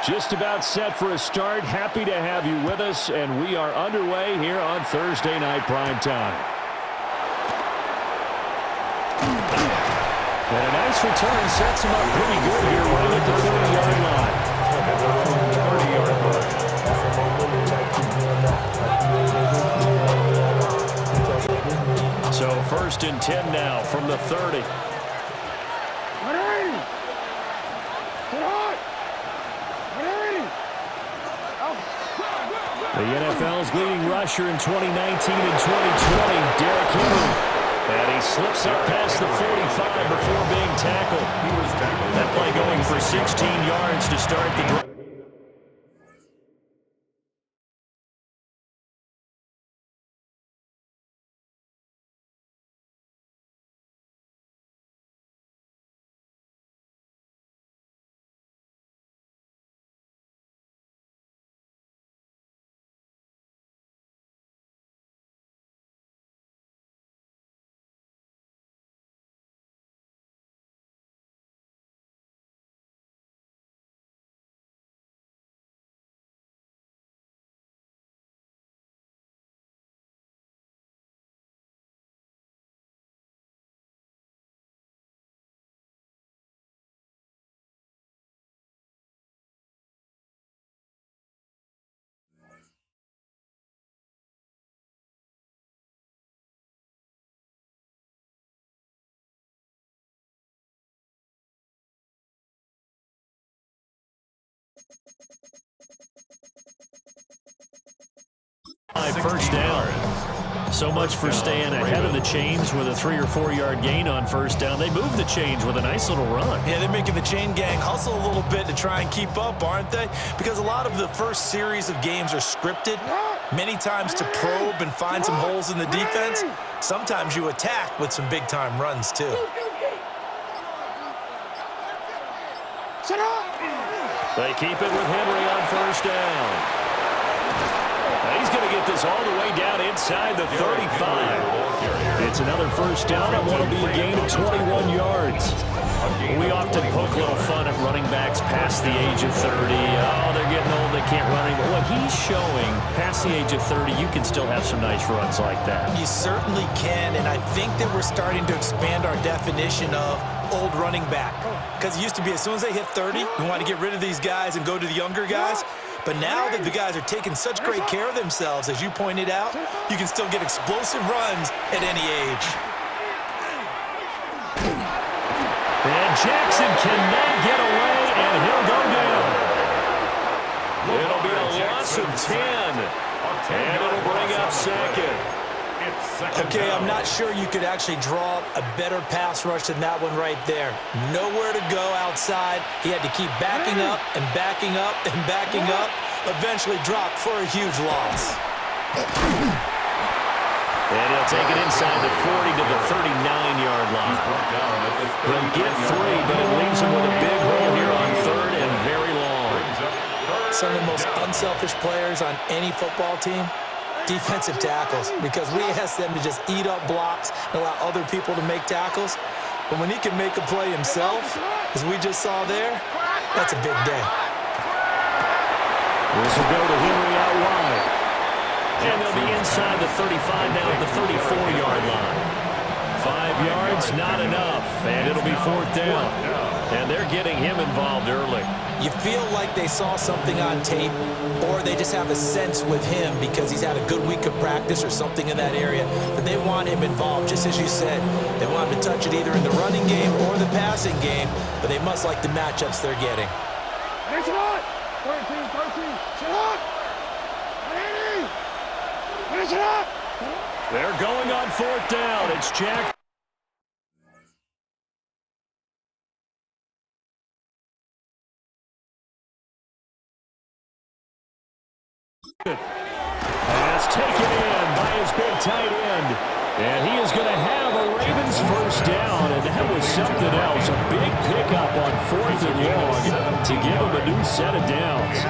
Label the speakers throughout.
Speaker 1: Just about set for a start. Happy to have you with us, and we are underway here on Thursday Night Primetime. And a nice return sets him up pretty good here right at the 30-yard line. So 1st and 10 now from the 30. The NFL's leading rusher in 2019 and 2020, Derrick Henry. And he slips up past the 45 before being tackled. That play going for 16 yards to start the drive. First down. So much for staying ahead of the chains with a 3 or 4 yard gain on first down. They move the chains with a nice little run.
Speaker 2: Yeah, they're making the chain gang hustle a little bit to try and keep up, aren't they? Because a lot of the first series of games are scripted, many times to probe and find some holes in the defense. Sometimes you attack with some big-time runs, too.
Speaker 1: They keep it with Henry on first down. He's going to get this all the way down inside the 35. It's another first down and what will be a gain of 21 yards. We often poke a little fun at running backs past the age of 30. Oh, they're getting old, they can't run anymore. What he's showing, past the age of 30, you can still have some nice runs like that.
Speaker 2: You certainly can, and I think that we're starting to expand our definition of old running back. Because it used to be as soon as they hit 30, we want to get rid of these guys and go to the younger guys. But now that the guys are taking such great care of themselves, as you pointed out, you can still get explosive runs at any age.
Speaker 1: And Jackson cannot get away, and he'll go down. It'll be a loss of 10, and it'll bring up second.
Speaker 2: Okay, I'm not sure you could actually draw a better pass rush than that one right there. Nowhere to go outside. He had to keep backing up and backing up and backing up. Eventually dropped for a huge loss.
Speaker 1: And he'll take it inside the 40 to the 39-yard line. He'll get 3, but it leaves him with a big hole here on 3rd and very long.
Speaker 2: Some of the most unselfish players on any football team, defensive tackles, because we ask them to just eat up blocks and allow other people to make tackles. But when he can make a play himself, as we just saw there, that's a big day.
Speaker 1: This will go to Henry out wide. And they'll be inside the 35 now at the 34-yard line. 5 yards, not enough. And it'll be 4th down. And they're getting him involved early.
Speaker 2: You feel like they saw something on tape, or they just have a sense with him because he's had a good week of practice or something in that area, that they want him involved, just as you said. They want him to touch it either in the running game or the passing game, but they must like the matchups they're getting.
Speaker 3: Finish it up! 13, shut up! Finish it up!
Speaker 1: They're going on 4th down. It's Jack. That's taken in by his big tight end. And he is going to have a Ravens first down, and that was something else. A big pickup on 4th and long to give him a new set of downs.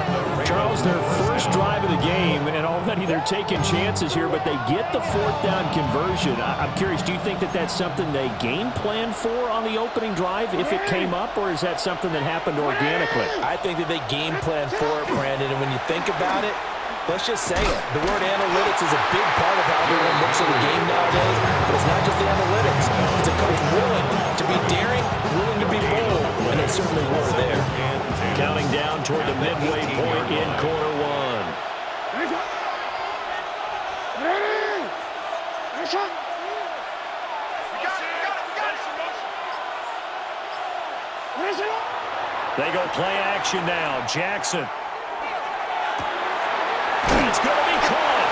Speaker 1: Charles, their first drive of the game, and already they're taking chances here, but they get the fourth down conversion. I'm curious, do you think that that's something they game plan for on the opening drive if it came up, or is that something that happened organically?
Speaker 2: I think that they game plan for it, Brandon, and when you think about it, let's just say it. The word analytics is a big part of how everyone looks at the game nowadays, but it's not just the analytics. It's a coach willing to be daring, willing to be bold, and they certainly were there.
Speaker 1: Counting down toward the midway point in quarter one. They go play action now. Jackson. It's going to be caught.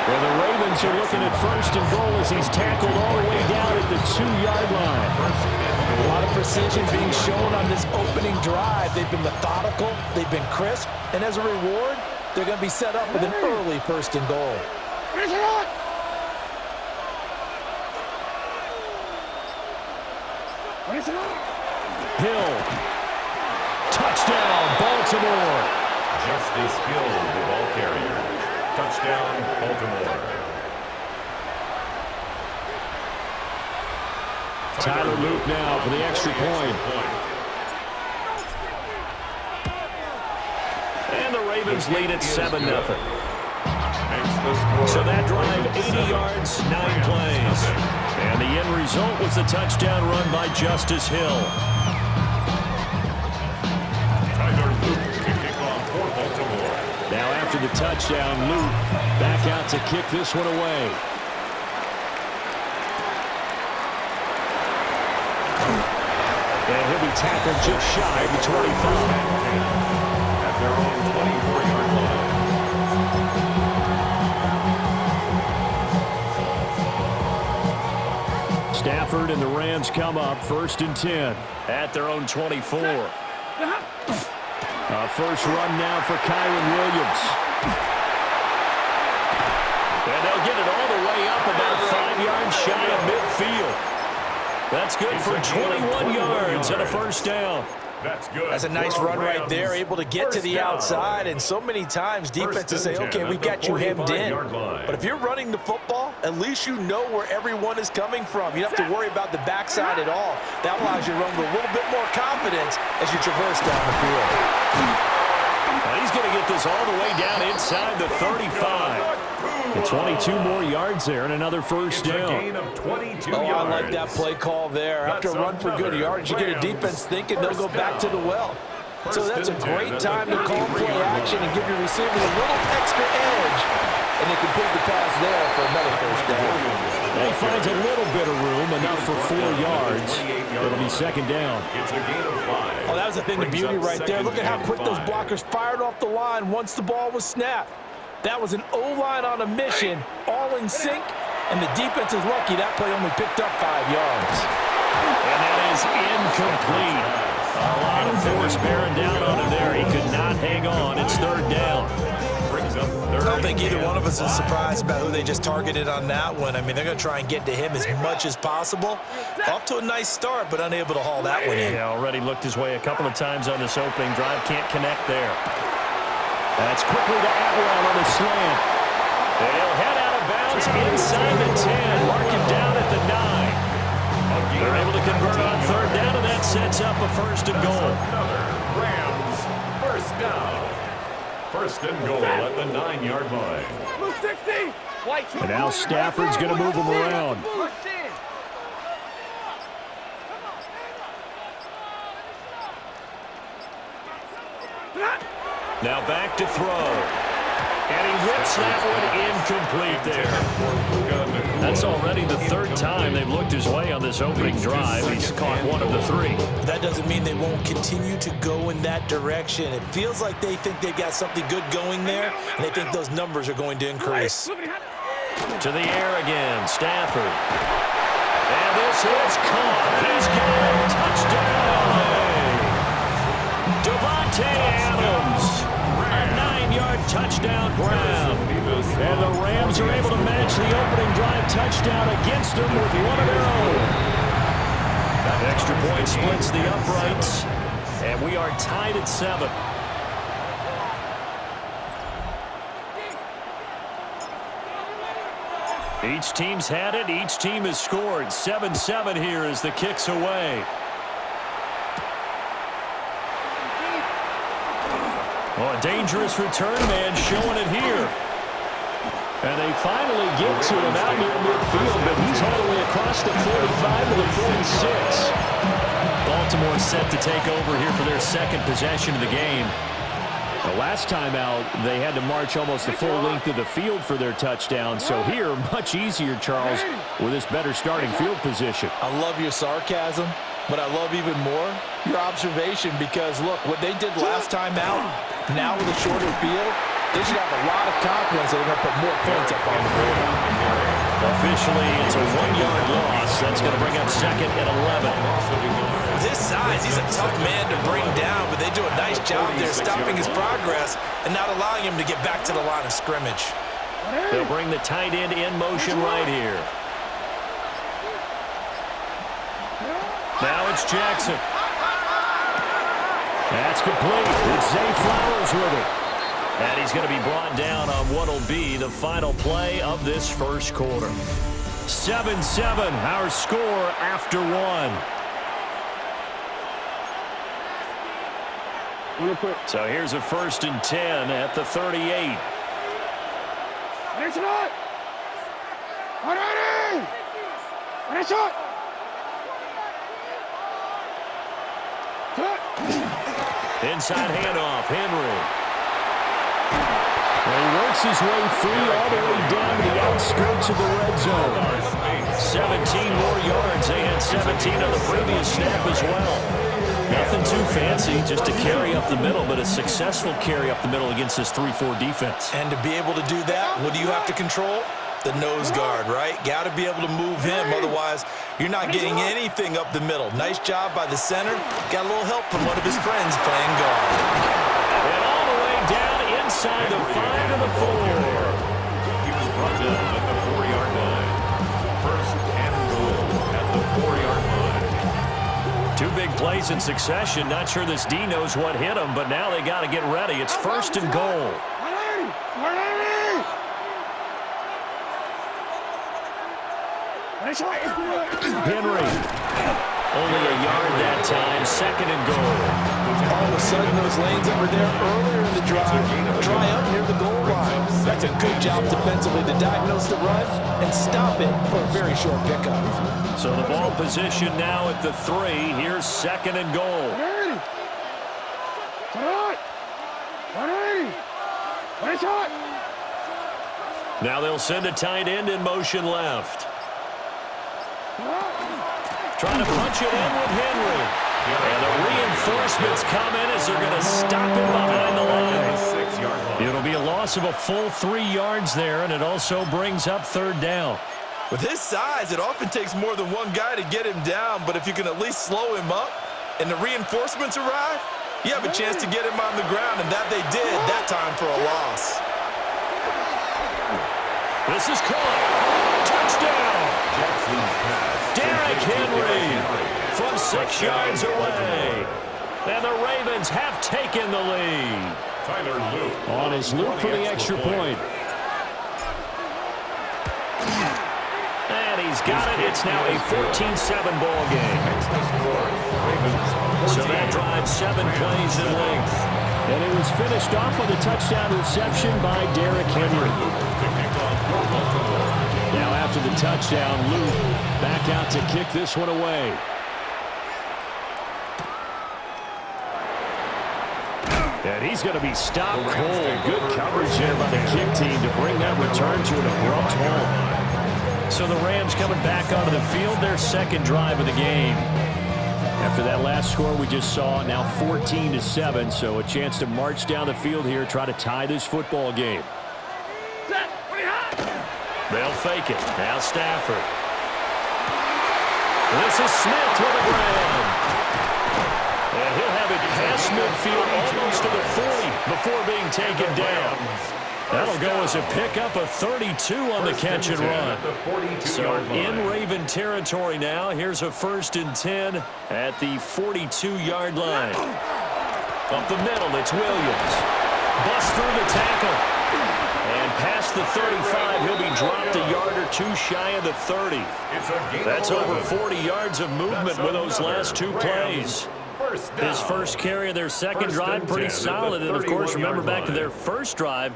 Speaker 1: Well, the Ravens are looking at first and goal as he's tackled all the way down at the 2-yard line.
Speaker 2: A lot of precision being shown on this opening drive. They've been methodical, they've been crisp, and as a reward, they're going to be set up with an early first and goal.
Speaker 1: Hill. Touchdown, Baltimore.
Speaker 4: Justice Hill, the ball carrier. Touchdown, Baltimore.
Speaker 1: Tyler Luke now for the extra point. And the Ravens lead at 7-0. So that drive, 80 yards, 9 plays. And the end result was the touchdown run by Justice Hill.
Speaker 4: Tyler Luke to kick off for Baltimore.
Speaker 1: Now after the touchdown, Luke back out to kick this one away. And he'll be tackled just shy of the 25.
Speaker 4: At their own 24-yard line.
Speaker 1: Stafford and the Rams come up first and 10 at their own 24. First run now for Kyron Williams. And they'll get it all the way up about 5 yards shy of midfield. That's good for 21 yards and a first down.
Speaker 4: That's good.
Speaker 2: That's a nice run right there, able to get to the outside, and so many times defenses say, okay, we got you hemmed in. But if you're running the football, at least you know where everyone is coming from. You don't have to worry about the backside at all. That allows you to run with a little bit more confidence as you traverse down the field.
Speaker 1: He's going to get this all the way down inside the 35. And 22 more yards there and another first down.
Speaker 4: A gain of 22
Speaker 2: I
Speaker 4: yards.
Speaker 2: like that play call there. After a run for good yards, you get a defense thinking they'll go back to the well. So that's a great time to call play action and give your receivers a little extra edge. And they complete the pass there for another first down.
Speaker 1: He finds a little bit of room, enough for 4 yards. It'll be second down.
Speaker 4: It's a gain of 5.
Speaker 2: Oh, that was a thing of beauty right there. Look at how quick those blockers fired off the line once the ball was snapped. That was an O-line on a mission, all in sync, and the defense is lucky that play only picked up 5 yards.
Speaker 1: And that is incomplete. A lot of force bearing down on him there. He could not hang on. It's third down.
Speaker 2: I don't think either one of us is surprised about who they just targeted on that one. I mean, they're going to try and get to him as much as possible. Off to a nice start, but unable to haul that one in.
Speaker 1: Yeah, already looked his way a couple of times on this opening drive. Can't connect there. That's quickly to Atwell on the slant. They'll head out of bounds inside the 10. Mark him down at the 9. They're able to convert on third down, and that sets up a first and goal.
Speaker 4: Rams, first down. First and goal at the 9-yard line.
Speaker 3: Move 60. White.
Speaker 1: And now Stafford's going to move him around. Now back to throw. And he whips that one incomplete there. That's already the third time they've looked his way on this opening drive. He's caught one of the 3.
Speaker 2: That doesn't mean they won't continue to go in that direction. It feels like they think they've got something good going there, and they think those numbers are going to increase.
Speaker 1: To the air again, Stafford. And this is caught. He's got a touchdown. Devontae Adams. A 9-yard touchdown grab. And the Rams are able to match the opening drive touchdown against them with one of their own. Extra point splits the uprights. And we are tied at 7. Each team's had it. Each team has scored. 7-7 here as the kick's away. Oh, a dangerous return man showing it here. And they finally get to him out near midfield, but he's all the way across the 45 to the 46. Baltimore set to take over here for their second possession of the game. The last time out, they had to march almost the full length of the field for their touchdown. So here, much easier, Charles, with this better starting field position.
Speaker 2: I love your sarcasm, but I love even more your observation because, look, what they did last time out, now with a shorter field, they should have a lot of confidence that they're going to put more points up on the board.
Speaker 1: Officially, it's a 1-yard loss. That's going to bring up second and 11.
Speaker 2: With his size, he's a tough man to bring down, but they do a nice job there stopping his progress and not allowing him to get back to the line of scrimmage.
Speaker 1: They'll bring the tight end in motion right here. Now it's Jackson. That's complete. It's Zay Flowers with it. And he's going to be brought down on what will be the final play of this first quarter. 7-7, our score after one. So here's a 1st and 10 at the 38. Inside handoff, Henry. And he works his way free all the way down to the outskirts of the red zone. 17 more yards. They had 17 on the previous snap as well. Nothing too fancy, just a carry up the middle, but a successful carry up the middle against this 3-4 defense.
Speaker 2: And to be able to do that, what do you have to control? The nose guard, right? Got to be able to move him, otherwise you're not getting anything up the middle. Nice job by the center. Got a little help from one of his friends playing guard.
Speaker 1: And all the way down inside the 5 and the 4.
Speaker 4: He was brought down at the 4-yard line. 1st and goal at the 4-yard line.
Speaker 1: 2 big plays in succession. Not sure this D knows what hit him, but now they got to get ready. It's 1st and goal. Henry. Only a yard that time. 2nd and goal.
Speaker 2: All of a sudden, those lanes that were there earlier in the drive dry up near the goal line. That's a good job defensively to diagnose the run and stop it for a very short pickup.
Speaker 1: So the ball position now at the 3. Here's 2nd and goal. Now they'll send a tight end in motion left. Trying to punch it in with Henry. And the reinforcements come in as they're going to stop him behind the line. It'll be a loss of a full 3 yards there, and it also brings up 3rd down.
Speaker 2: With his size, it often takes more than one guy to get him down, but if you can at least slow him up and the reinforcements arrive, you have a chance to get him on the ground, and that they did that time for a loss.
Speaker 1: This is caught. Touchdown. Derrick Henry from 6 yards away. And the Ravens have taken the lead.
Speaker 4: Tyler Luke
Speaker 1: On his loop for the extra point. And he's got it. It's now a 14-7 ball game. So that drives 7 plays in length. And it was finished off with a touchdown reception by Derrick Henry. Now after the touchdown, Luke back out to kick this one away. And he's going to be stopped cold. Good coverage here by the kick team to bring that return to an abrupt halt. So the Rams coming back onto the field, their 2nd drive of the game. After that last score we just saw, now 14-7, so a chance to march down the field here, try to tie this football game. They'll fake it. Now Stafford. This is Smith with a grab. And he'll have it past midfield almost to the 40 before being taken down. That'll go as a pickup of 32 on the catch and run. So in Raven territory now. Here's a 1st and 10 at the 42-yard line. Up the middle, it's Williams. Busts through the tackle. And past the 35, he'll be dropped a yard or two shy of the 30. That's over 40 yards of movement with those last two plays. His first carry of their second drive, pretty solid. And, of course, remember back to their first drive,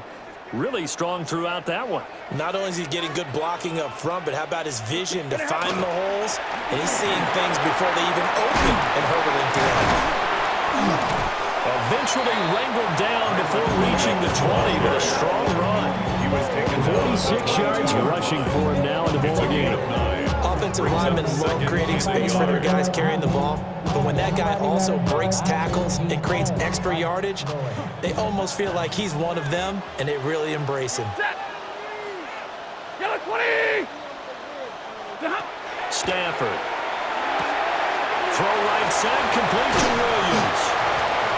Speaker 1: really strong throughout that one.
Speaker 2: Not only is he getting good blocking up front, but how about his vision to find the holes? And he's seeing things before they even open and hurdling through them.
Speaker 1: Eventually wrangled down before reaching the 20, but a strong run. 46 yards rushing for him now in the ball game.
Speaker 2: Offensive linemen love creating space for their guys carrying the ball, but when that guy also breaks tackles and creates extra yardage, they almost feel like he's one of them, and they really embrace him.
Speaker 1: Stafford. Throw right side, complete to Williams.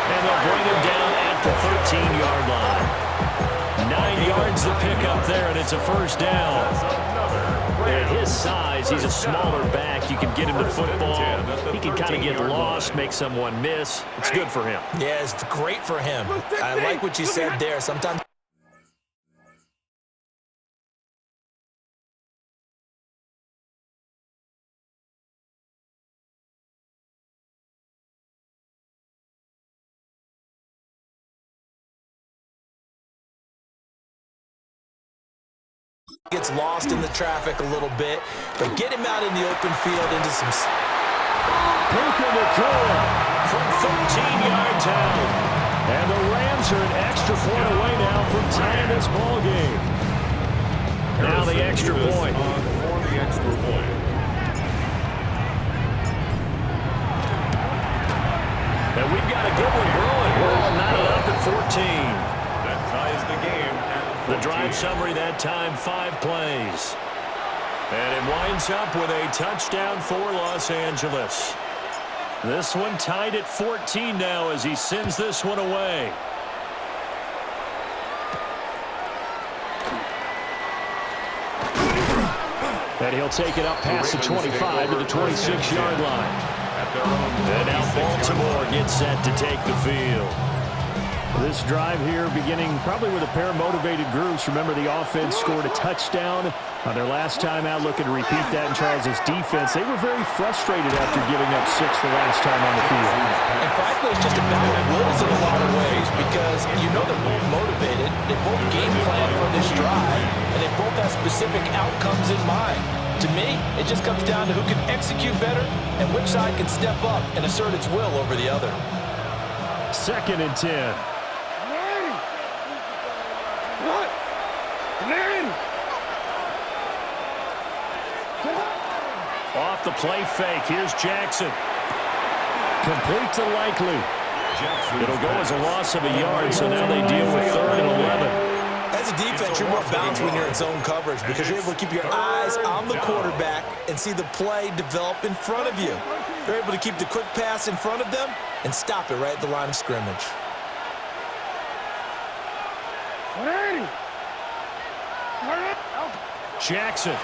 Speaker 1: And they'll bring him down at the 13-yard line. 9 yards to pick up there, and it's a first down. At his size, he's a smaller back. You can get him to football. He can kind of get lost, make someone miss. It's good for him.
Speaker 2: Yeah, it's great for him. I like what you said there. Sometimes gets lost in the traffic a little bit, but get him out in the open field into some...
Speaker 1: Puka Nacua from 13 yards out. And the Rams are an extra point away now from tying this ball game. Now the extra point.
Speaker 4: For the extra point.
Speaker 1: And we've got a good one brewing. We're all knotted up at 14.
Speaker 4: That ties the game at 14.
Speaker 1: The drive summary that time, 5 plays. And it winds up with a touchdown for Los Angeles. This one tied at 14 now as he sends this one away. And he'll take it up past the 25 to the 26-yard line. And now Baltimore gets set to take the field. This drive here beginning probably with a pair of motivated groups. Remember, the offense scored a touchdown on their last time out, looking to repeat that in Charles' defense. They were very frustrated after giving up 6 the last time on the field.
Speaker 2: And frankly, it's just a battle of wills in a lot of ways because you know they're both motivated, they both game plan for this drive, and they both have specific outcomes in mind. To me, it just comes down to who can execute better and which side can step up and assert its will over the other.
Speaker 1: 2nd and 10. Off the play fake. Here's Jackson. Complete to Likely. It'll go as a loss of a yard, so now they deal with 3rd and 11.
Speaker 2: As a defense, you're more balanced when you're in zone coverage because you're able to keep your eyes on the quarterback and see the play develop in front of you. You're able to keep the quick pass in front of them and stop it right at the line of scrimmage.
Speaker 1: Jackson.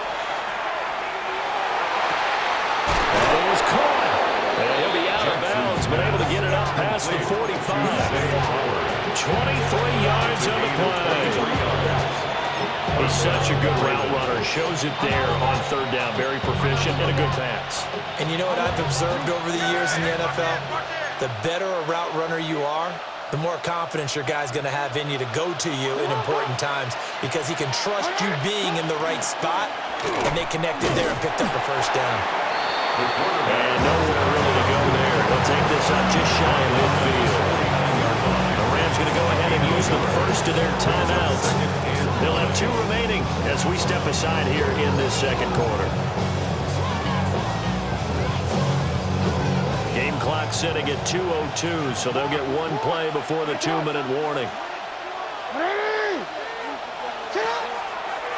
Speaker 1: That is caught. And he'll be out of bounds, but able to get it up past the 45. 23 yards on the play. He's such a good route runner. Shows it there on 3rd down. Very proficient and a good pass.
Speaker 2: And you know what I've observed over the years in the NFL? The better a route runner you are, the more confidence your guy's going to have in you to go to you in important times because he can trust you being in the right spot, and they connected there and picked up the 1st down.
Speaker 1: And nowhere really to go there. He'll take this up just shy of midfield. The Rams going to go ahead and use the first of their timeouts. They'll have 2 remaining as we step aside here in this 2nd quarter. Game clock setting at 2:02, so they'll get 1 play before the 2-minute warning.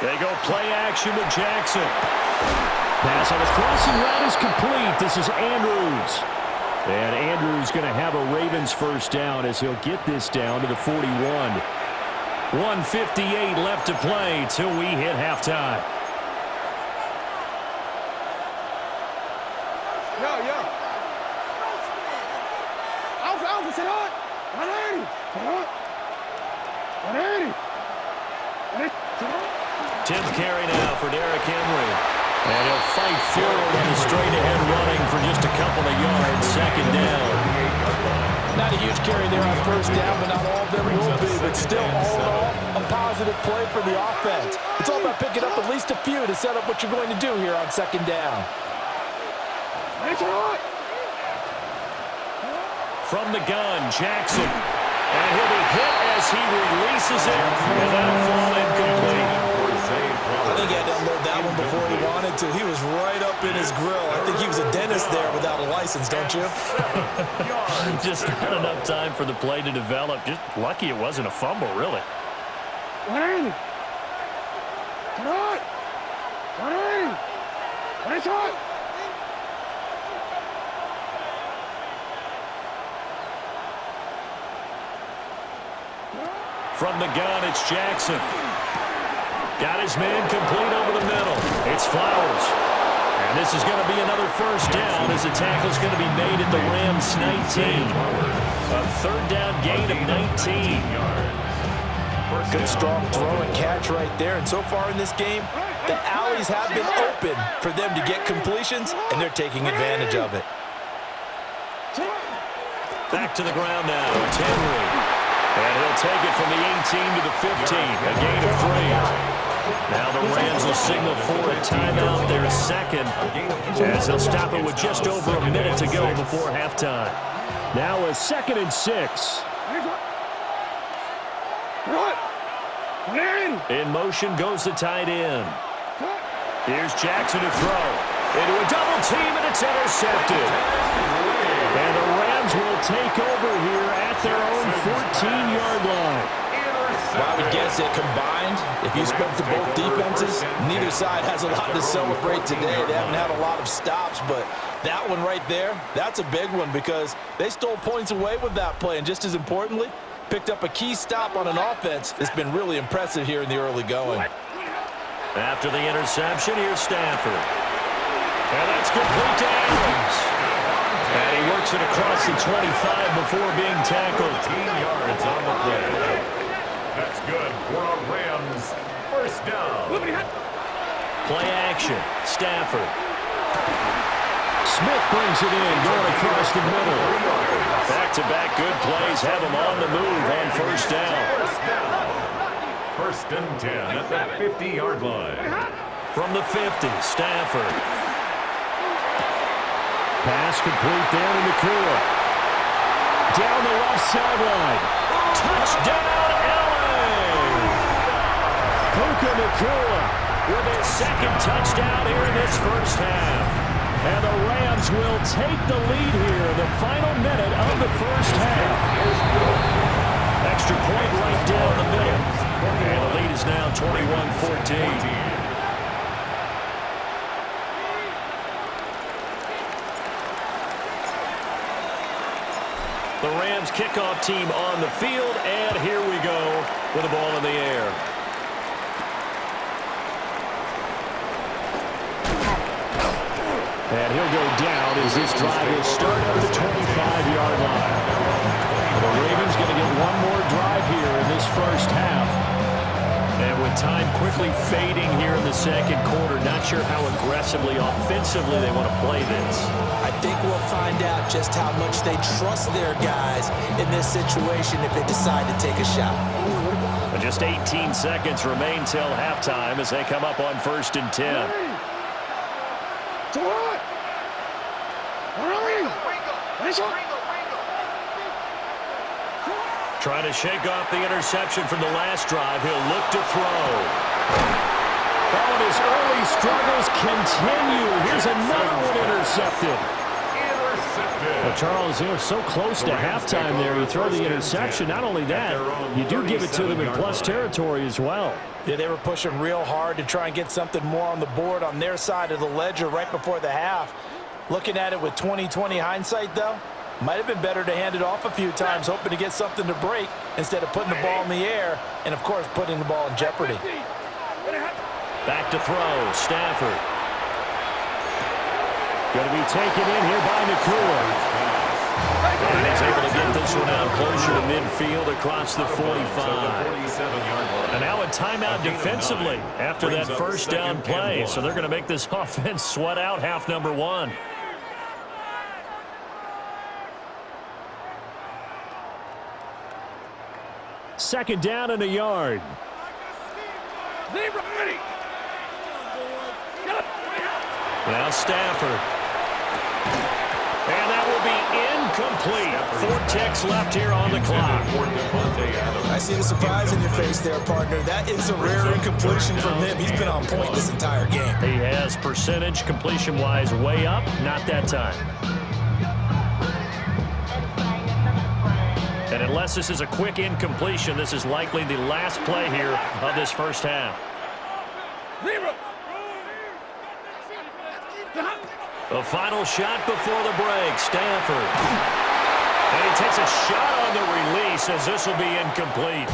Speaker 1: They go play action to Jackson. Pass on the crossing route is complete. This is Andrews. And Andrews going to have a Ravens 1st down as he'll get this down to the 41. 1:58 left to play till we hit halftime. 10th carry now for Derrick Henry. And he'll fight forward on the straight-ahead running for just a couple of yards. Second down.
Speaker 2: Not a huge carry there on first down, but not all of them will be. But still, all in all, a positive play for the offense. It's all about picking up at least a few to set up what you're going to do here on second down.
Speaker 1: From the gun, Jackson. And he'll be hit as he releases it. And that'll fall incomplete.
Speaker 2: I think he had to unload that one before he wanted to. He was right up in his grill. I think he was a dentist there without a license, don't you?
Speaker 1: Just not enough time for the play to develop. Just lucky it wasn't a fumble, really. From the gun, it's Jackson. Got his man complete over the middle. It's Flowers. And this is going to be another first down as the tackle's going to be made at the Rams 19. A third down gain of 19.
Speaker 2: Good strong throw and catch right there. And so far in this game, the alleys have been open for them to get completions, and they're taking advantage of it.
Speaker 1: Back to the ground now. It's Henry. And he'll take it from the 18 to the 15. A gain of 3. Now the Rams will signal for a timeout, their second, as they'll stop it with just over a minute to go before halftime. Now a 2nd and 6. In motion goes the tight end. Here's Jackson to throw. Into a double team, and it's intercepted. And the Rams will take over here at their own 14-yard line.
Speaker 2: Well, I would guess that combined, if you spoke to both defenses, neither side has a lot to celebrate today. They haven't had a lot of stops, but that one right there, that's a big one because they stole points away with that play. And just as importantly, picked up a key stop on an offense that's been really impressive here in the early going.
Speaker 1: After the interception, here's Stafford. And that's complete to Adams. And he works it across the 25 before being tackled.
Speaker 4: 15 yards on the play. That's good for a Rams first down.
Speaker 1: Play action. Stafford. Smith brings it in, going across the middle. Back-to-back good plays have him on the move on first down.
Speaker 4: First and 10 at the 50-yard line.
Speaker 1: From the 50, Stafford. Pass complete down to Nakua. Down the left sideline. Touchdown, Puka Nakua with his second touchdown here in this first half. And the Rams will take the lead here in the final minute of the first half. Extra point right down the middle. And the lead is now 21-14. The Rams kickoff team on the field, and here we go with the ball in the air. And he'll go down as this drive will start at the 25-yard line. The Ravens going to get one more drive here in this first half. And with time quickly fading here in the second quarter, not sure how aggressively, offensively they want to play this.
Speaker 2: I think we'll find out just how much they trust their guys in this situation if they decide to take a shot.
Speaker 1: Just 18 seconds remain till halftime as they come up on 1st and 10. Trying to shake off the interception from the last drive. He'll look to throw. Oh, and his early struggles continue. Here's another one intercepted. Well, Charles, they were so close to halftime there. You throw the interception. Not only that, you do give it to them in plus territory as well.
Speaker 2: Yeah, they were pushing real hard to try and get something more on the board on their side of the ledger right before the half. Looking at it with 20/20 hindsight, though, might have been better to hand it off a few times, hoping to get something to break instead of putting the ball in the air and, of course, putting the ball in jeopardy.
Speaker 1: Back to throw, Stafford. Going to be taken in here by Nakua. And he's able to get this one out closer to midfield across the 45. And now a timeout defensively after that first down play. So they're going to make this offense sweat out half number one. Second down and a yard. Now Stafford. And that will be incomplete. 4 ticks left here on the clock.
Speaker 2: I see the surprise in your face there, partner. That is a rare incompletion from him. He's been on point this entire game.
Speaker 1: He has percentage completion-wise way up. Not that time. And unless this is a quick incompletion, this is likely the last play here of this first half. The final shot before the break, Stafford. And he takes a shot on the release as this will be incomplete.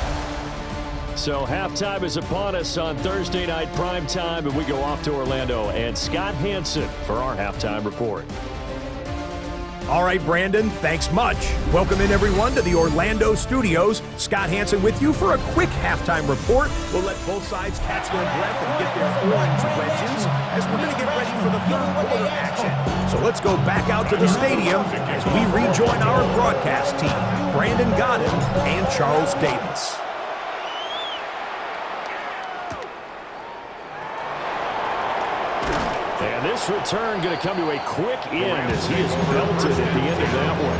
Speaker 1: So halftime is upon us on Thursday night primetime, and we go off to Orlando. And Scott Hansen for our halftime report.
Speaker 5: All right, Brandon, thanks much. Welcome in, everyone, to the Orlando studios. Scott Hansen with you for a quick halftime report. We'll let both sides catch their breath and get their orange wedges as we're going to get ready for the third quarter action. So let's go back out to the stadium as we rejoin our broadcast team, Brandon Godden and Charles Davis.
Speaker 1: And this return going to come to a quick end as he is belted at the end of that one.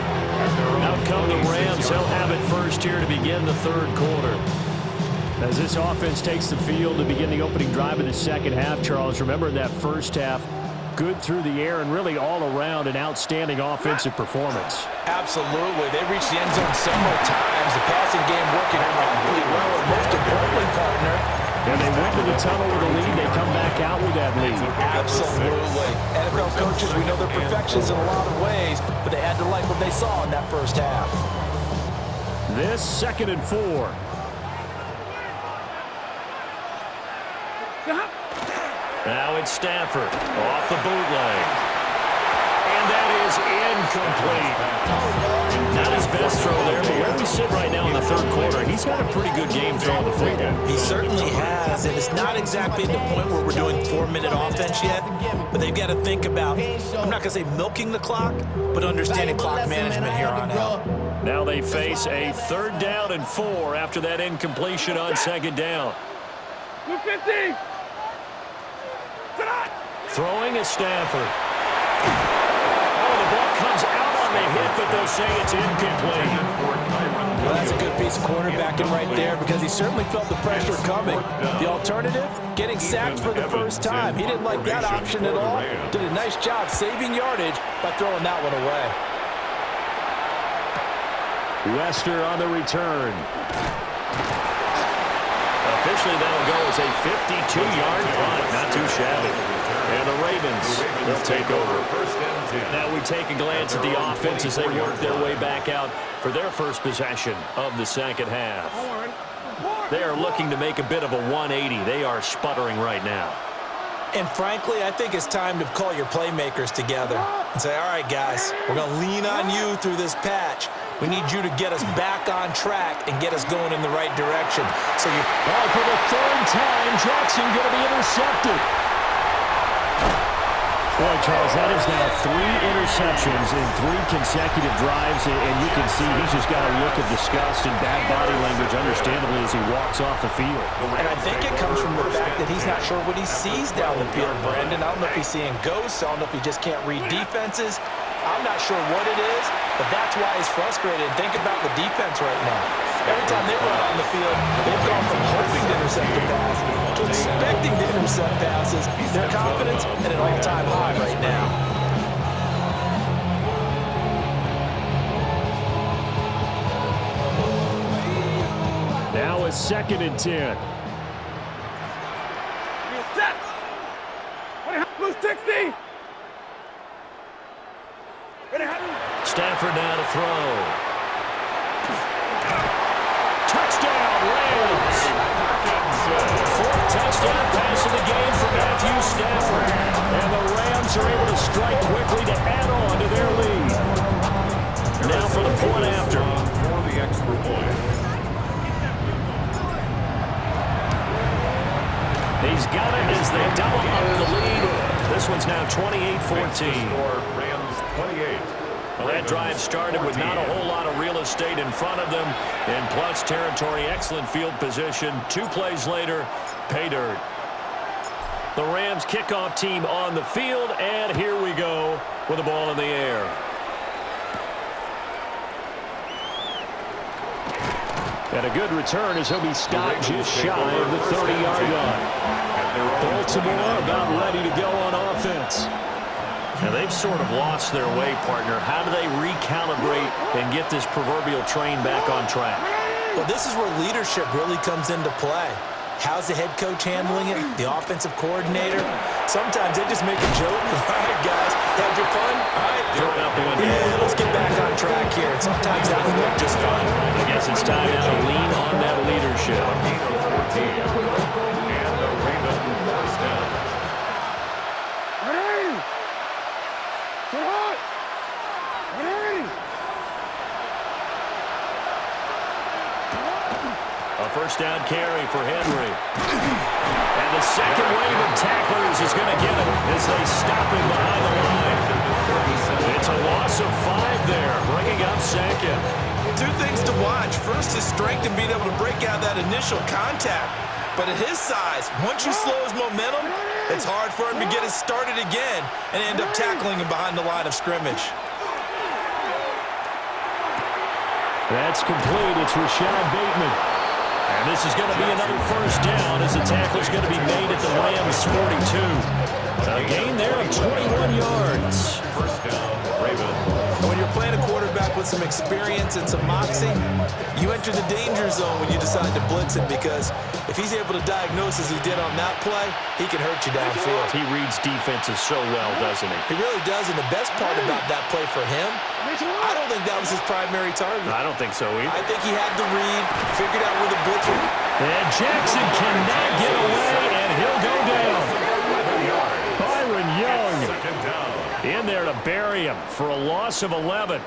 Speaker 1: Out come the Rams. They'll have it first here to begin the third quarter. As this offense takes the field to begin the opening drive of the second half, Charles, remember in that first half, good through the air and really all around an outstanding offensive performance.
Speaker 2: Absolutely. They reached the end zone several times. The passing game working really well, and most importantly, partner,
Speaker 1: and they went to the tunnel with a lead. They come back out with that lead.
Speaker 2: Absolutely. NFL coaches, we know they're perfectionists in a lot of ways, but they had to like what they saw in that first half.
Speaker 1: This 2nd and 4. Now it's Stafford off the bootleg. And that is incomplete. Not his best throw there, but where we sit right now in the third quarter, he's got a pretty good game throwing the football.
Speaker 2: He certainly has, and it's not exactly at the point where we're doing 4-minute offense yet, but they've got to think about, I'm not going to say milking the clock, but understanding clock management here on out.
Speaker 1: Now they face a 3rd down and 4 after that incompletion on 2nd down.
Speaker 3: 250.
Speaker 1: Throwing is Stafford. Oh, the ball comes out on the hit, but they'll say it's incomplete.
Speaker 2: Well, that's a good piece of quarterbacking right there because he certainly felt the pressure coming. The alternative, getting sacked for the first time. He didn't like that option at all. Did a nice job saving yardage by throwing that one away.
Speaker 1: Wester on the return. Officially, that'll go as a 52-yard punt. Not too shabby. And the Ravens, they'll take over. Now we take a glance at the offense as they work their way back out for their first possession of the second half. They are looking to make a bit of a 180. They are sputtering right now.
Speaker 2: And frankly, I think it's time to call your playmakers together and say, all right, guys, we're going to lean on you through this patch. We need you to get us back on track and get us going in the right direction. So you,
Speaker 1: for the 3rd time, Jackson going to be intercepted. Boy, Charles, that is now 3 interceptions in 3 consecutive drives, and you can see he's just got a look of disgust and bad body language, understandably, as he walks off the field.
Speaker 2: And I think it comes from the fact that he's not sure what he sees down the field, Brandon. I don't know if he's seeing ghosts. I don't know if he just can't read defenses. I'm not sure what it is, but that's why he's frustrated. Think about the defense right now. Every time they run on the field, they've gone from hoping to intercept the pass to expecting to intercept passes. Their confidence at an all-time high right now.
Speaker 1: Now it's 2nd and 10.
Speaker 3: Blue 60.
Speaker 1: Stafford now to throw. Touchdown, Rams. 4th touchdown pass of the game for Matthew Stafford. And the Rams are able to strike quickly to add on to their lead. point after.
Speaker 4: For the extra point.
Speaker 1: He's got it as they double up the lead. This one's now 28-14.
Speaker 4: Rams 28.
Speaker 1: That drive started with not a whole lot of real estate in front of them. In plus territory, excellent field position. 2 plays later, pay dirt. The Rams kickoff team on the field, and here we go with the ball in the air. And a good return as he'll be stopped just shy of the 30-yard line. Baltimore about ready to go on offense. And they've sort of lost their way, partner. How do they recalibrate and get this proverbial train back on track?
Speaker 2: Well, this is where leadership really comes into play. How's the head coach handling it? The offensive coordinator? Sometimes they just make a joke. All right, guys, had your fun? All right.
Speaker 1: Throw it out the window.
Speaker 2: Yeah, let's get back on track here. And sometimes that'll work just fine.
Speaker 1: I guess it's time now to lean on that leadership.
Speaker 4: And the Ravens first down.
Speaker 3: Ready! Get hot! Ready!
Speaker 1: A first down carry for Henry. And the second wave of tacklers is going to get him as they stop him behind the line. It's a loss of 5 there, bringing up second.
Speaker 2: 2 things to watch. First, his strength in being able to break out that initial contact. But at his size, once you slow his momentum, it's hard for him to get it started again and end up tackling him behind the line of scrimmage.
Speaker 1: That's complete. It's Rashad Bateman. And this is going to be another first down as the tackle's going to be made at the Rams' 42. A gain there of 21 yards.
Speaker 4: First down, Ravens.
Speaker 2: When you're playing a quarterback with some experience and some moxie, you enter the danger zone when you decide to blitz him, because if he's able to diagnose as he did on that play, he can hurt you downfield.
Speaker 1: He reads defenses so well, doesn't he?
Speaker 2: He really does, and the best part about that play for him, I don't think that was his primary target.
Speaker 1: I don't think so either.
Speaker 2: I think he had the read, figured out where the blitz was.
Speaker 1: And Jackson cannot get away, and he'll go down. Byron Young
Speaker 4: Second down.
Speaker 1: in there to bury him for a loss of 11.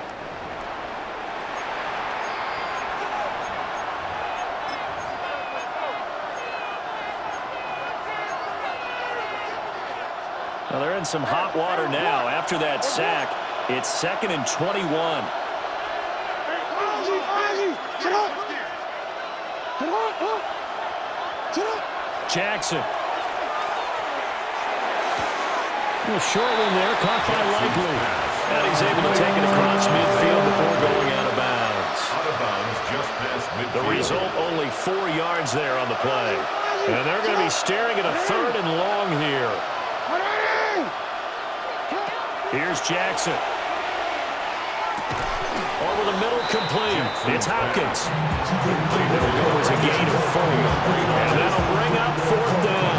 Speaker 1: Well, they're in some hot water now. After that sack, it's 2nd and 21.
Speaker 3: Sit up! Sit up! Sit up!
Speaker 1: Jackson. A short one there, caught by Likely. And he's able to take it across midfield before going out of bounds.
Speaker 4: Out of bounds just past midfield.
Speaker 1: The result, only 4 yards there on the play. And they're going to be staring at a 3rd and long here. Here's Jackson. Over the middle, complete. It's Hopkins. There goes a gain of 4. And that'll bring up 4th down.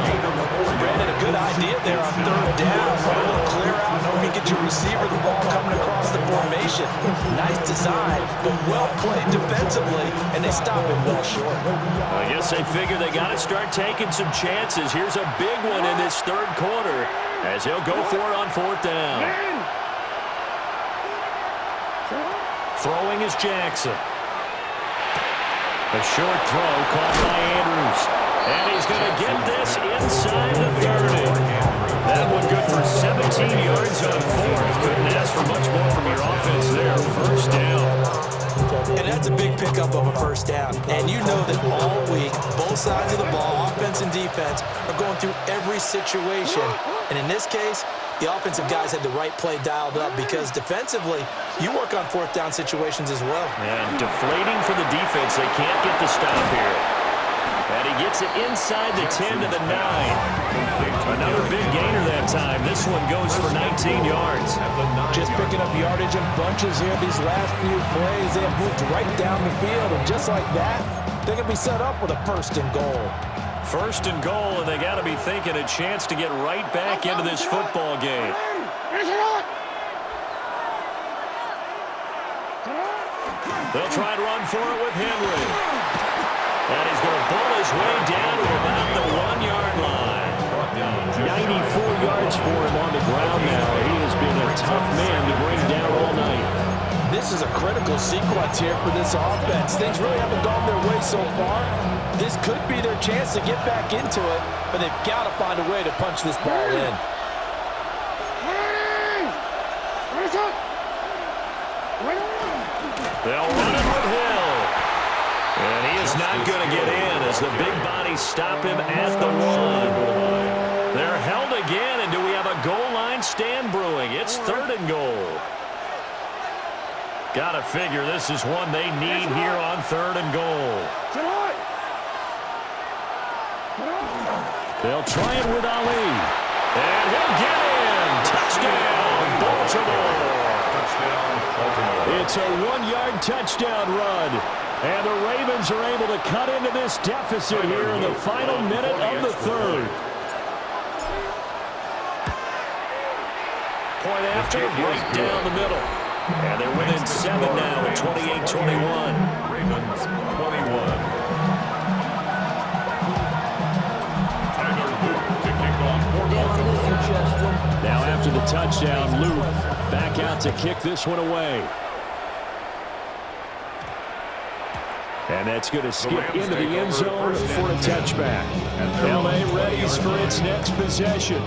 Speaker 2: Brandon, a good idea there on 3rd down. A little clear out, and hope you get your receiver the ball coming across the formation. Nice design, but well played defensively, and they stop him well short.
Speaker 1: I guess they figure they got to start taking some chances. Here's a big one in this 3rd quarter as he'll go for it on 4th down. Throwing is Jackson. A short throw caught by Andrews. And he's going to get this inside the 30. That one good for 17 yards on 4th. Couldn't ask for much more from your offense there. First down.
Speaker 2: And that's a big pickup of a first down. And you know that all week, both sides of the ball, offense and defense, are going through every situation. And in this case, the offensive guys had the right play dialed up, because defensively, you work on 4th down situations as well.
Speaker 1: And deflating for the defense. They can't get the stop here. And he gets it inside the 10 to the 9. Another big gainer that time. This one goes for 19 yards.
Speaker 2: Just picking up yardage in bunches here these last few plays. They have moved right down the field, and just like that, they're going to be set up with a 1st and goal.
Speaker 1: 1st and goal, and they got to be thinking a chance to get right back into this football game. They'll try and run for it with Henry. And he's going to bull his way down to about the 1-yard line. 94 yards for him on the ground now. He has been a tough man to bring down all night.
Speaker 2: This is a critical sequence here for this offense. Things really haven't gone their way so far. This could be their chance to get back into it, but they've got to find a way to punch this ball in.
Speaker 1: They'll run it with Hill. And he is not going to get in as the big bodies stop him at the 1. They're held again, and do we have a goal line stand brewing? It's 3rd and goal. Got to figure this is one they need here on 3rd and goal. They'll try it with Ali. And he'll get in. Touchdown, Baltimore. It's a 1-yard touchdown run. And the Ravens are able to cut into this deficit here in the final minute of the 3rd. Point after, right down the middle. And they're within 7 now at 28-21.
Speaker 4: Ravens 21.
Speaker 1: Now after the touchdown, Luke back out to kick this one away. And that's going to skip into the end zone for a touchback. L.A. readies for its next possession.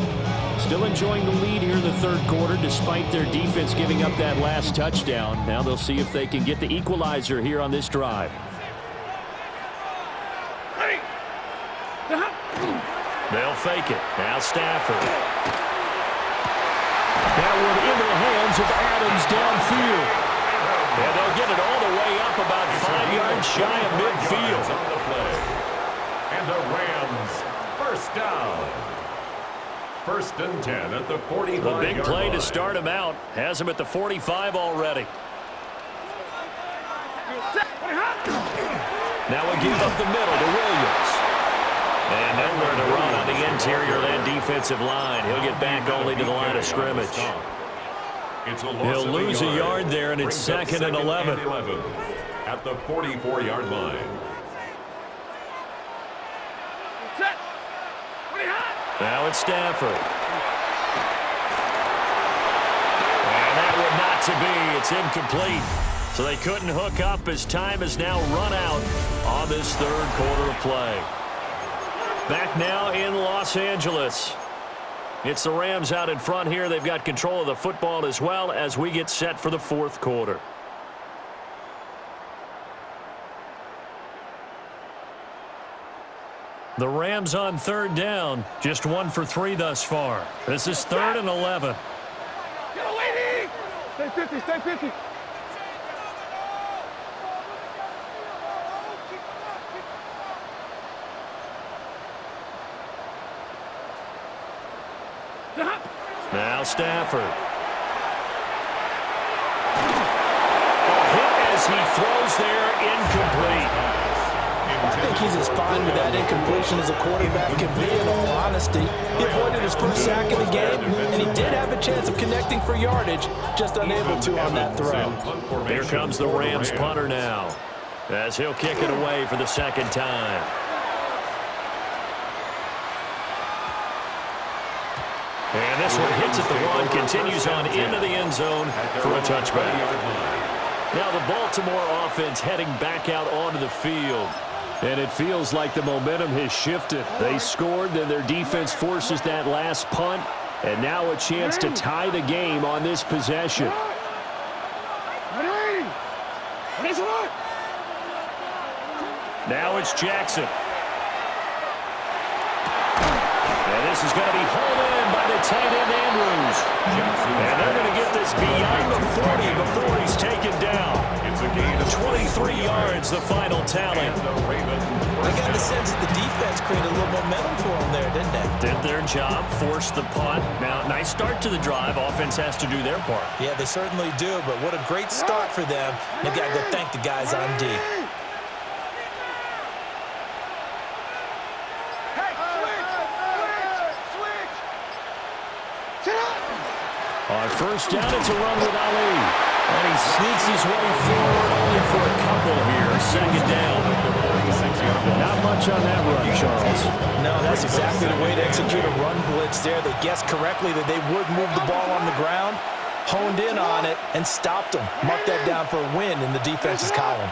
Speaker 1: Still enjoying the lead here in the 3rd quarter despite their defense giving up that last touchdown. Now they'll see if they can get the equalizer here on this drive. They'll fake it. Now Stafford. That one into the hands of Adams downfield. And they'll get it all the way up about 5 yards shy of midfield.
Speaker 4: And the Rams, first down. 1st and 10 at the 45.
Speaker 1: The big play to start him out. Has him at the 45 already. Now we give up the middle to Williams. And nowhere to run on the interior of that defensive line. He'll get back only to the line of scrimmage. He'll lose a yard there, and it's 2nd and 11.
Speaker 4: At the 44-yard line.
Speaker 1: Now it's Stafford. And that would not to be. It's incomplete. So they couldn't hook up as time has now run out on this 3rd quarter of play. Back now in Los Angeles. It's the Rams out in front here. They've got control of the football as well as we get set for the 4th quarter. The Rams on 3rd down. Just 1 for 3 thus far. This is 3rd and 11.
Speaker 3: Stay 50, stay 50.
Speaker 1: Now Stafford. A hit as he throws there, incomplete.
Speaker 2: I think he's as fine with that incompletion as a quarterback can be, in all honesty. He avoided his first sack of the game, and he did have a chance of connecting for yardage, just unable to on that throw.
Speaker 1: Here comes the Rams punter now, as he'll kick it away for the 2nd time. And this one hits at the 1, continues on into the end zone for a touchback. Now the Baltimore offense heading back out onto the field. And it feels like the momentum has shifted. They scored, then their defense forces that last punt. And now a chance to tie the game on this possession. Now it's Jackson. And this is going to be hauled in by the tight end Andrews. And they're going to get this beyond the 40 before he's taken down.
Speaker 4: It's a gain of
Speaker 1: 23 yards, the final tally.
Speaker 2: I got the sense that the defense created a little momentum for them there, didn't they?
Speaker 1: Did their job, forced the punt. Now, nice start to the drive. Offense has to do their part.
Speaker 2: Yeah, they certainly do, but what a great start for them. They've got to go thank the guys on D.
Speaker 1: On 1st down, it's a run with Ali. And he sneaks his way forward only for a couple here. 2nd down. Not much on that run, Charles.
Speaker 2: No, that's exactly the way to execute a run blitz there. They guessed correctly that they would move the ball on the ground. honed in on it and stopped him. Mark that down for a win in the defense's column.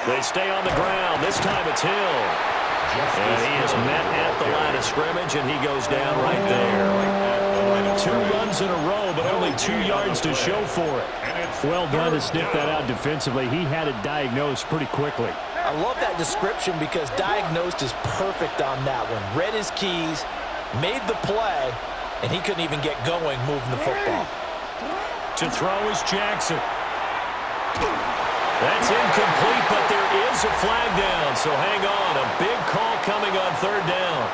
Speaker 1: They stay on the ground. This time it's Hill. And he is met at the line of scrimmage, and he goes down right there. 2 runs in a row, but only 2 yards to show for it.
Speaker 5: Well done to sniff that out defensively. He had it diagnosed pretty quickly.
Speaker 2: I love that description because diagnosed is perfect on that one. Read his keys, made the play, and he couldn't even get going moving the football.
Speaker 1: To throw is Jackson. That's incomplete, but there is a flag down, so hang on. A big call coming on 3rd down.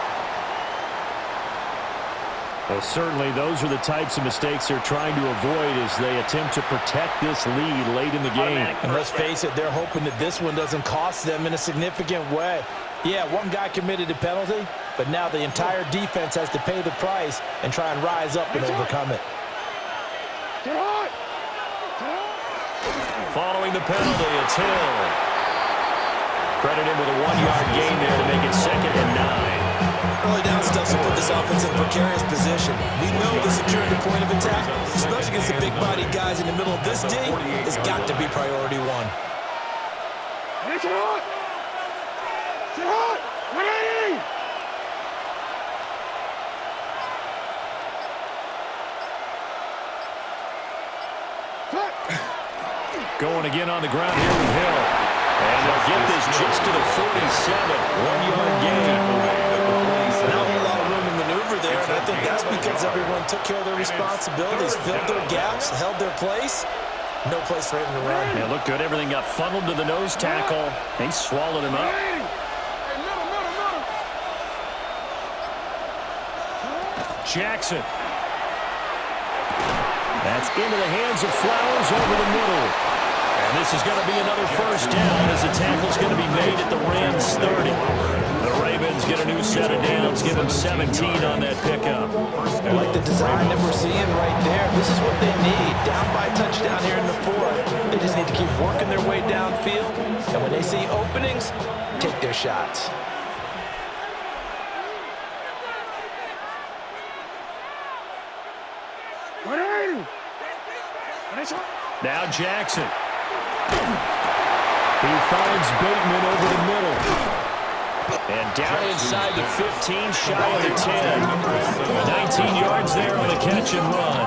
Speaker 5: Well, certainly those are the types of mistakes they're trying to avoid as they attempt to protect this lead late in the game.
Speaker 2: And let's face it, they're hoping that this one doesn't cost them in a significant way. Yeah, one guy committed a penalty, but now the entire defense has to pay the price and try and rise up and overcome it.
Speaker 1: Following the penalty, it's Hill. Credit him with a 1-yard gain there to make it 2nd and 9.
Speaker 2: Early down stuff to put this offense in a precarious position. We know the securing the point of attack, especially against the big-bodied guys in the middle of this D, has got to be priority 1.
Speaker 1: Going again on the ground here with Hill. And they'll get this just to the 47. 1-yard gain.
Speaker 2: Not a lot of room to maneuver there, and I think that's because everyone took care of their responsibilities, filled their gaps, held their place. No place for him to run.
Speaker 1: Yeah, looked good. Everything got funneled to the nose tackle. They swallowed him up. Jackson. That's into the hands of Flowers over the middle. And this is going to be another 1st down as the tackle's going to be made at the Rams' 30. The Ravens get a new set of downs, give them 17 on that pickup.
Speaker 2: I like the design that we're seeing right there. This is what they need. Down by a touchdown here in the 4th. They just need to keep working their way downfield. And when they see openings, take their shots.
Speaker 1: Now Jackson. He finds Bateman over the middle. And down inside the 15, shy of the 10. 19 yards there on the catch and run.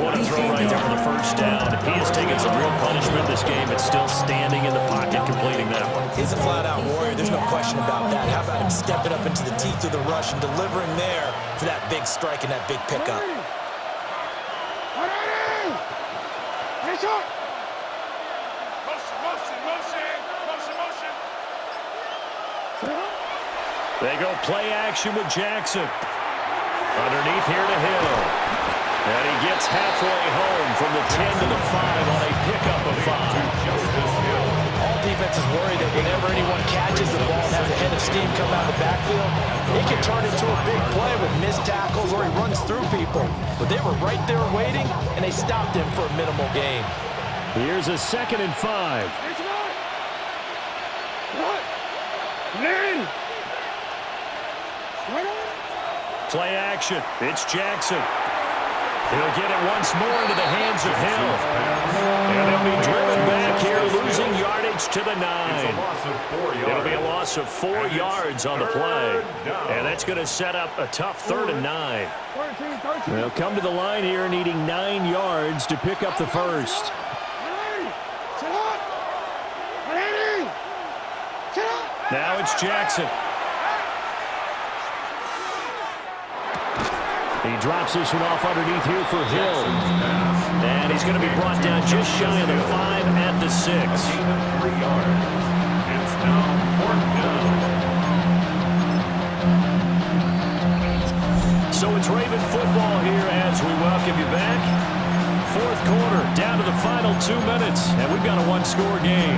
Speaker 1: What a throw right there for the 1st down. He has taken some real punishment this game, but still standing in the pocket completing that one.
Speaker 2: He's a flat-out warrior. There's no question about that. How about him stepping up into the teeth of the rush and delivering there for that big strike and that big pickup?
Speaker 1: They go play action with Jackson. Underneath here to Hill. And he gets halfway home from the 10 to the 5 on a pickup of 5.
Speaker 2: All defenses worry that whenever anyone catches the ball and has a head of steam come out of the backfield, it can turn into a big play with missed tackles or he runs through people. But they were right there waiting, and they stopped him for a minimal gain.
Speaker 5: Here's a 2nd and 5.
Speaker 1: Play action. It's Jackson. He'll get it once more into the hands of Hill. And he'll be driven back here, losing yardage to the 9. It'll be a loss of 4 yards on the play. And that's going to set up a tough 3rd and 9.
Speaker 5: They'll come to the line here needing 9 yards to pick up the 1st.
Speaker 1: Now it's Jackson.
Speaker 5: He drops this one off underneath here for Hill.
Speaker 1: And he's going to be brought down just shy of the 5 at the 6.
Speaker 4: 3 yards. It's now 4th down.
Speaker 1: So it's Raven football here as we welcome you back. 4th quarter, down to the final 2 minutes, and we've got a 1-score game.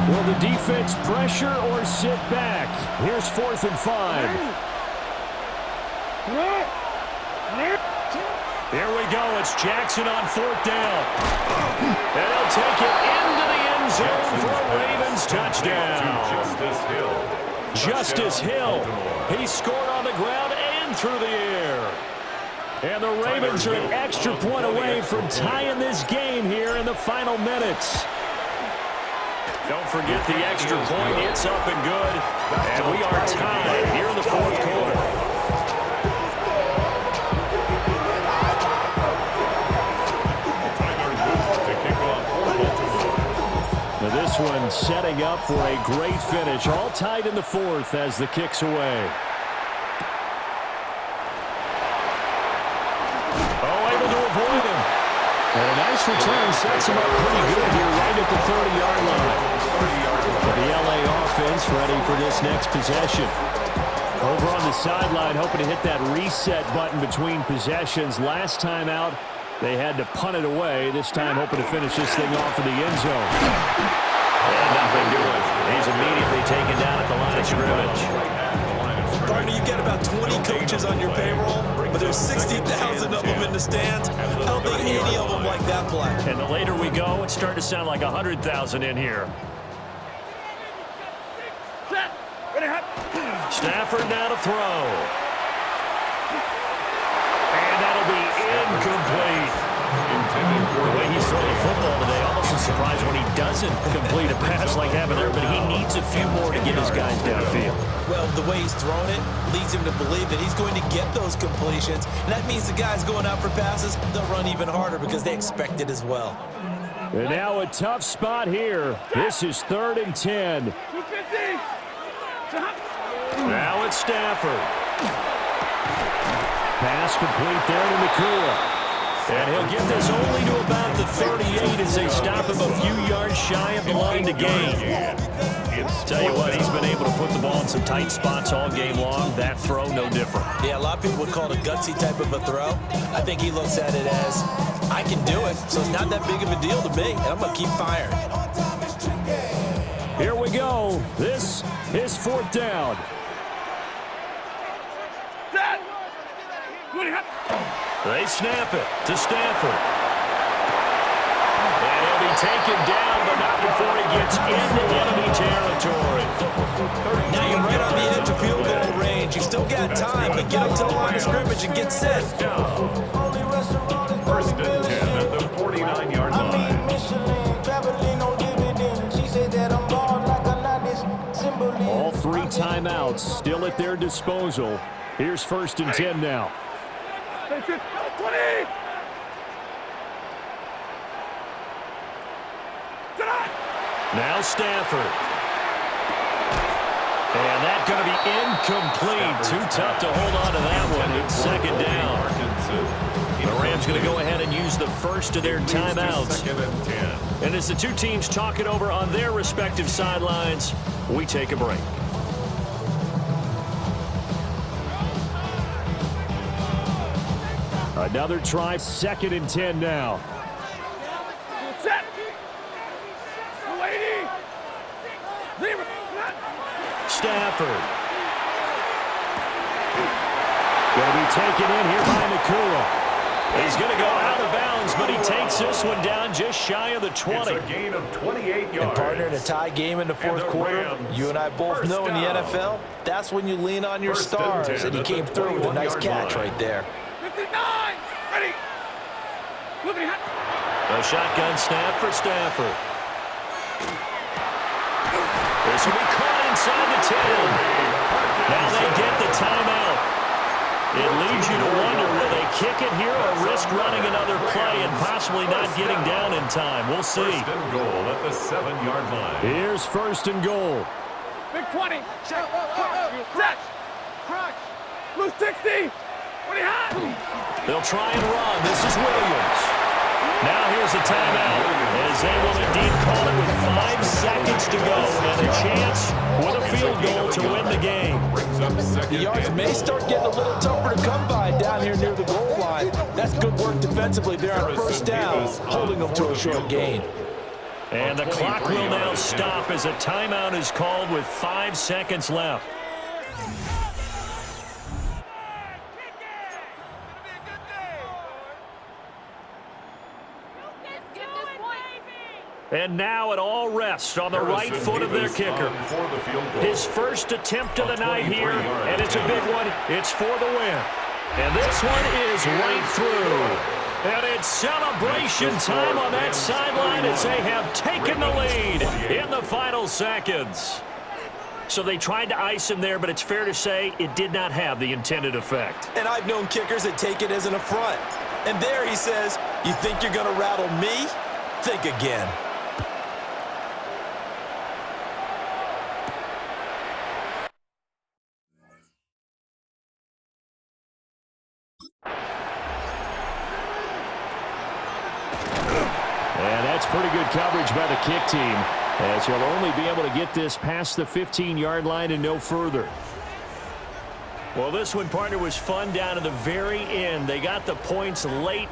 Speaker 5: Will the defense pressure or sit back? Here's 4th and 5.
Speaker 1: Here we go. It's Jackson on 4th down. And he'll take it into the end zone for a Ravens touchdown.
Speaker 4: Justice Hill.
Speaker 1: Justice Hill. He scored on the ground and one through the air. And the Ravens are an extra point away from tying this game here in the final minutes. Don't forget the extra point. It's up and good. And we are tied here in the fourth quarter. Now this one setting up for a great finish. All tied in the fourth as the kick's away. And a nice return sets him up pretty good here right at the 30-yard line. The LA offense ready for this next possession. Over on the sideline, hoping to hit that reset button between possessions. Last time out, they had to punt it away. This time hoping to finish this thing off in the end zone. And nothing doing. He's immediately taken down at the line of scrimmage.
Speaker 2: Partner, you get about 20 coaches on your payroll, but there's 60,000 of them in the stands. I don't think any of them like that play.
Speaker 1: And the later we go, it's starting to sound like 100,000 in here. Stafford now to throw. And that'll be incomplete. The way he's throwing football today, almost a surprise when he doesn't complete a pass like having there, but he needs a few more to get his guys downfield.
Speaker 2: Well, the way he's thrown it leads him to believe that he's going to get those completions. And that means the guys going out for passes, they'll run even harder because they expect it as well.
Speaker 1: And now a tough spot here. This is 3rd and 10. Now it's Stafford. Pass complete there to Nakua. And he'll get this only to about the 38 as they stop him a few yards shy of the line to gain. Tell you what, he's been able to put the ball in some tight spots all game long. That throw, no different.
Speaker 2: Yeah, a lot of people would call it a gutsy type of a throw. I think he looks at it as, I can do it, so it's not that big of a deal to me, and I'm going to keep firing.
Speaker 1: Here we go. This is 4th down. They snap it to Stafford. And he'll be taken down, but not before he gets into enemy territory.
Speaker 2: Now you're right on the edge of field goal range. You still got time, but get up to the line of scrimmage and get set.
Speaker 4: 1st and 10 at the 49-yard line.
Speaker 1: All 3 timeouts still at their disposal. Here's 1st and 10 now. Now Stafford. And that's going to be incomplete. Too tough to hold on to that one. It's 2nd down. The Rams going to go ahead and use the first of their timeouts. And as the two teams talk it over on their respective sidelines, we take a break. Another try, 2nd and 10 now.
Speaker 3: Set.
Speaker 1: Stafford. Going to be taken in here by Nakua. He's going to go out of bounds, but he takes this one down just shy of the 20.
Speaker 4: It's a gain of 28 yards.
Speaker 2: And partner, in a tie game in the 4th quarter, you and I both know in the NFL, that's when you lean on your stars, and he came through with a nice catch right there.
Speaker 3: 59. Ready.
Speaker 1: A shotgun snap for Stafford. This will be caught inside the 10. Now they get the timeout. It leads you to wonder, will they kick it here or risk running another play and possibly not getting down in time? We'll see.
Speaker 4: 1st and goal at the 7-yard line.
Speaker 1: Here's 1st and goal.
Speaker 3: Big 20. Set. Crunch. Blue 60. What do you have?
Speaker 1: They'll try and run. This is Williams. Now here's a timeout as they will indeed call it with 5 seconds to go and a chance with a field goal to win the game.
Speaker 2: The yards may start getting a little tougher to come by down here near the goal line. That's good work defensively there on 1st down, holding them to a short gain.
Speaker 1: And the clock will now stop as a timeout is called with 5 seconds left. And now it all rests on the right foot of their kicker. His first attempt of the night here, and it's a big one. It's for the win. And this one is right through. And it's celebration time on that sideline as they have taken the lead in the final seconds. So they tried to ice him there, but it's fair to say it did not have the intended effect.
Speaker 2: And I've known kickers that take it as an affront. And there he says, you think you're going to rattle me? Think again.
Speaker 1: And that's pretty good coverage by the kick team, as he'll only be able to get this past the 15-yard line and no further. Well, this one, partner, was fun down to the very end. They got the points late,